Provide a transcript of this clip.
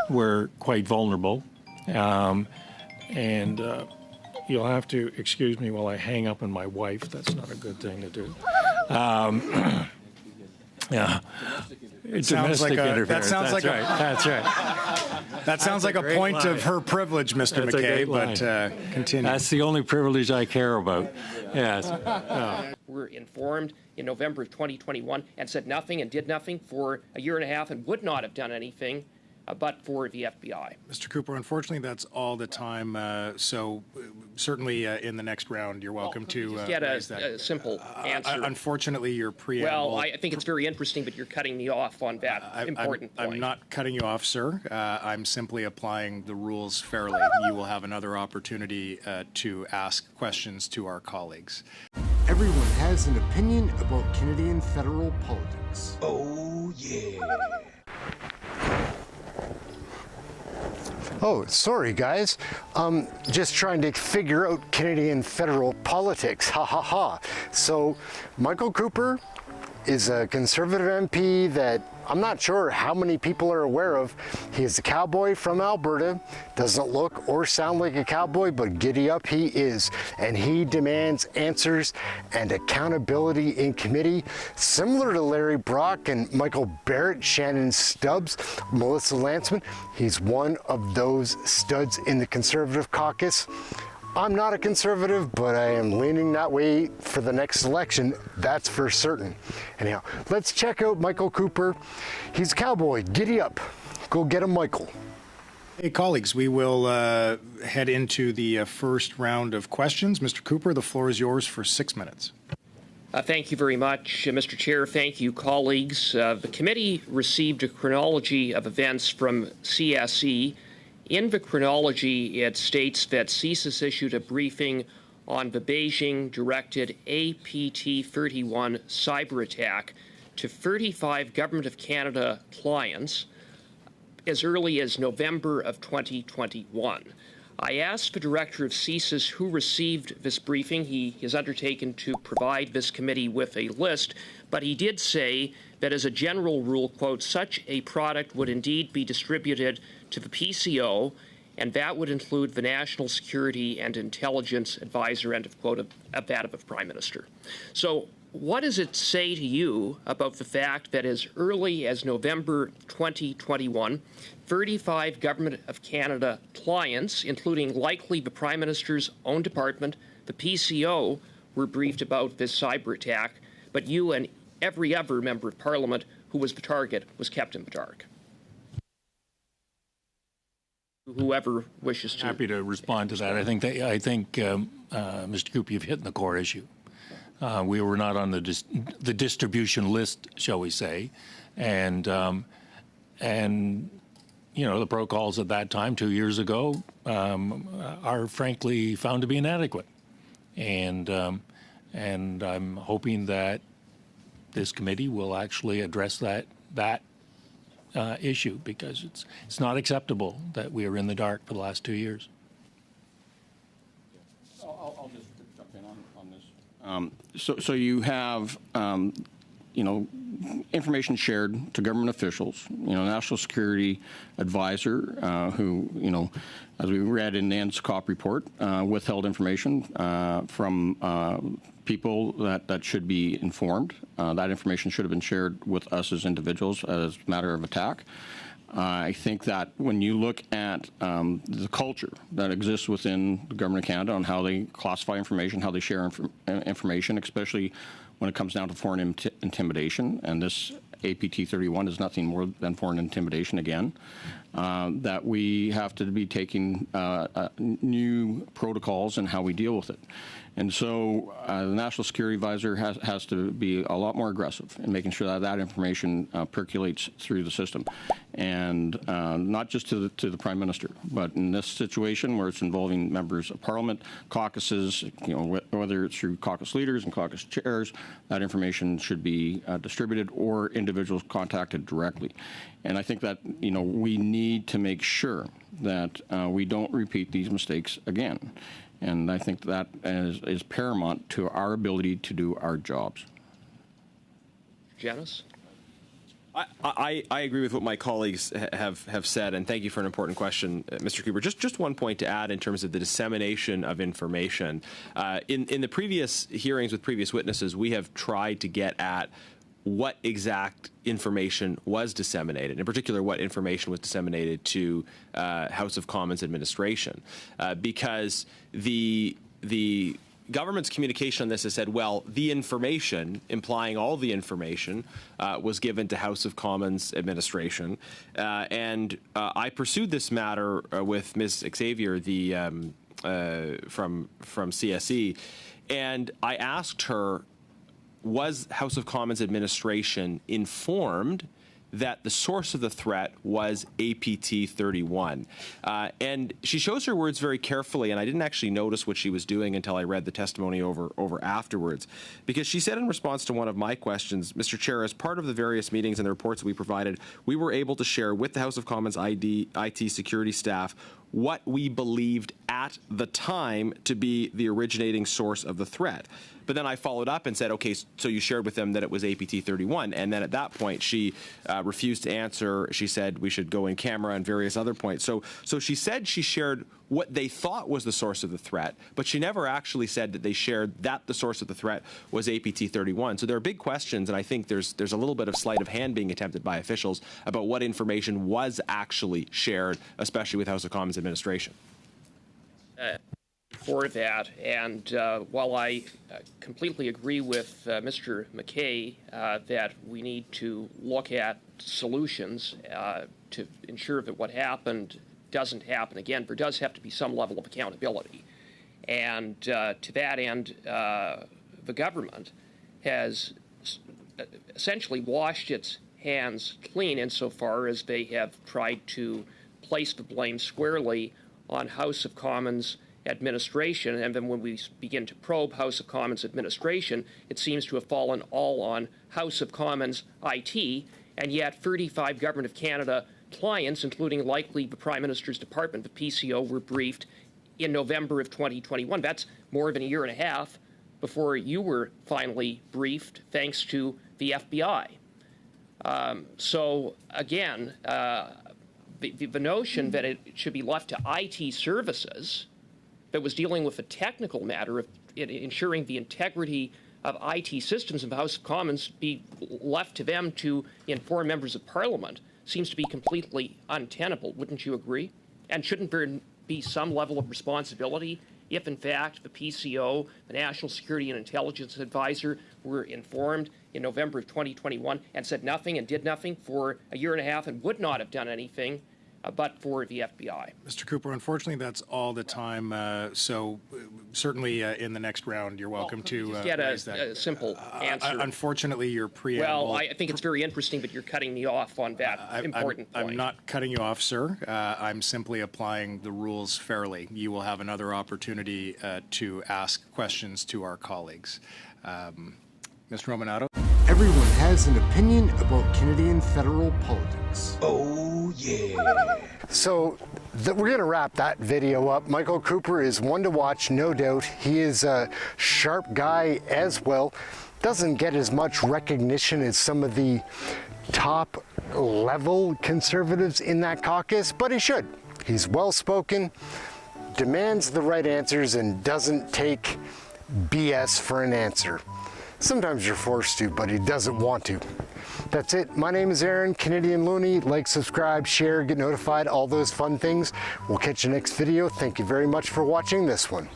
We're quite vulnerable, and you'll have to excuse me while I hang up on my wife. That's not a good thing to do. Yeah. Domestic interference. That sounds like right. That's right. That sounds like a point line of her privilege, Mr. McKay, but continue. That's the only privilege I care about. Yes. Were informed in November of 2021 and said nothing and did nothing for a year and a half and would not have done anything but for the FBI. Mr. Cooper, unfortunately, that's all the time. So certainly in the next round, you're welcome to just get raise that. a simple answer. Unfortunately, your preamble. Well, I think it's very interesting, but you're cutting me off on that important point. I'm not cutting you off, sir. I'm simply applying the rules fairly. You will have another opportunity to ask questions to our colleagues. Everyone has an opinion about Canadian federal politics. Oh, yeah. Oh, sorry, guys. Just trying to figure out Canadian federal politics. Ha ha ha. So, Michael Cooper is a Conservative MP that I'm not sure how many people are aware of. He is a cowboy from Alberta, doesn't look or sound like a cowboy, but giddy up he is. And he demands answers and accountability in committee, similar to Larry Brock and Michael Barrett, Shannon Stubbs, Melissa Lantsman. He's one of those studs in the Conservative caucus. I'm not a Conservative, but I am leaning that way for the next election, that's for certain. Anyhow, let's check out Michael Cooper. He's a cowboy, giddy up. Go get him, Michael. Hey, colleagues, we will head into the first round of questions. Mr. Cooper, the floor is yours for 6 minutes. Thank you very much, Mr. Chair. Thank you, colleagues. The committee received a chronology of events from CSE. In the chronology, it states that CSIS issued a briefing on the Beijing-directed APT-31 cyber attack to 35 Government of Canada clients as early as November of 2021. I asked the director of CSIS who received this briefing. He has undertaken to provide this committee with a list, but he did say that as a general rule, quote, such a product would indeed be distributed to the PCO, and that would include the National Security and Intelligence Advisor, end of quote, of that of the Prime Minister. So what does it say to you about the fact that as early as November 2021, 35 Government of Canada clients, including likely the Prime Minister's own department, the PCO, were briefed about this cyber attack, but you and every other member of Parliament who was the target was kept in the dark? Whoever wishes to. Happy to respond to that. I think Mr. Cooper, you've hit the core issue. We were not on the distribution list, shall we say, and you know, the protocols at that time, 2 years ago, are frankly found to be inadequate, and I'm hoping that this committee will actually address that issue, because it's not acceptable that we are in the dark for the last 2 years. I'll just jump in on this. So you have, you know, information shared to government officials, you know, National Security Advisor, who, you know, as we read in Nan's COP report, withheld information from people that should be informed. That information should have been shared with us as individuals as a matter of attack. I think that when you look at the culture that exists within the Government of Canada on how they classify information, how they share information, especially when it comes down to foreign intimidation, and this APT-31 is nothing more than foreign intimidation again, that we have to be taking new protocols and how we deal with it. And so the National Security Advisor has to be a lot more aggressive in making sure that that information percolates through the system, and not just to the Prime Minister, but in this situation where it's involving members of Parliament, caucuses, you know, whether it's through caucus leaders and caucus chairs, that information should be distributed or individuals contacted directly. And I think that, you know, we need to make sure that we don't repeat these mistakes again. And I think that is paramount to our ability to do our jobs. Janice? I agree with what my colleagues have said, and thank you for an important question, Mr. Cooper. Just one point to add in terms of the dissemination of information. In the previous hearings with previous witnesses, we have tried to get at what exact information was disseminated, in particular what information was disseminated to House of Commons administration, because the government's communication on this has said, well, the information, implying all the information, was given to House of Commons administration. And I pursued this matter with Ms. Xavier, from CSE, and I asked her, was House of Commons administration informed that the source of the threat was APT 31. And she chose her words very carefully, and I didn't actually notice what she was doing until I read the testimony over afterwards. Because she said in response to one of my questions, Mr. Chair, as part of the various meetings and the reports that we provided, we were able to share with the House of Commons IT security staff what we believed at the time to be the originating source of the threat. But then I followed up and said, okay, so you shared with them that it was APT 31. And then at that point, she refused to answer. She said we should go in camera and various other points. So she said she shared what they thought was the source of the threat, but she never actually said that they shared that the source of the threat was APT 31. So there are big questions, and I think there's a little bit of sleight of hand being attempted by officials about what information was actually shared, especially with House of Commons administration. For that, and while I completely agree with Mr. McKay that we need to look at solutions to ensure that what happened doesn't happen again, there does have to be some level of accountability. And to that end, the government has essentially washed its hands clean insofar as they have tried to place the blame squarely on House of Commons administration, and then when we begin to probe House of Commons administration, it seems to have fallen all on House of Commons IT, and yet 35 Government of Canada clients, including likely the Prime Minister's Department, the PCO, were briefed in November of 2021. That's more than a year and a half before you were finally briefed, thanks to the FBI. So again, the notion that it should be left to IT services that was dealing with a technical matter of ensuring the integrity of IT systems in the House of Commons be left to them to inform members of Parliament seems to be completely untenable. Wouldn't you agree? And shouldn't there be some level of responsibility if, in fact, the PCO, the National Security and Intelligence Advisor, were informed in November of 2021 and said nothing and did nothing for a year and a half and would not have done anything but for the FBI? Mr. Cooper, unfortunately, that's all the time. So certainly in the next round, you're welcome to just get raise that. a simple answer. Unfortunately, your preamble. Well, I think it's very interesting, but you're cutting me off on that important point. I'm not cutting you off, sir. I'm simply applying the rules fairly. You will have another opportunity to ask questions to our colleagues. Mr. Romanato. Everyone has an opinion about Canadian federal politics. Oh, yeah. So we're going to wrap that video up. Michael Cooper is one to watch, no doubt. He is a sharp guy as well. Doesn't get as much recognition as some of the top level conservatives in that caucus, but he should. He's well-spoken, demands the right answers, and doesn't take BS for an answer. Sometimes you're forced to, but he doesn't want to. That's it. My name is Aaron, Canadian Looney. Like, subscribe, share, get notified, all those fun things. We'll catch you next video. Thank you very much for watching this one.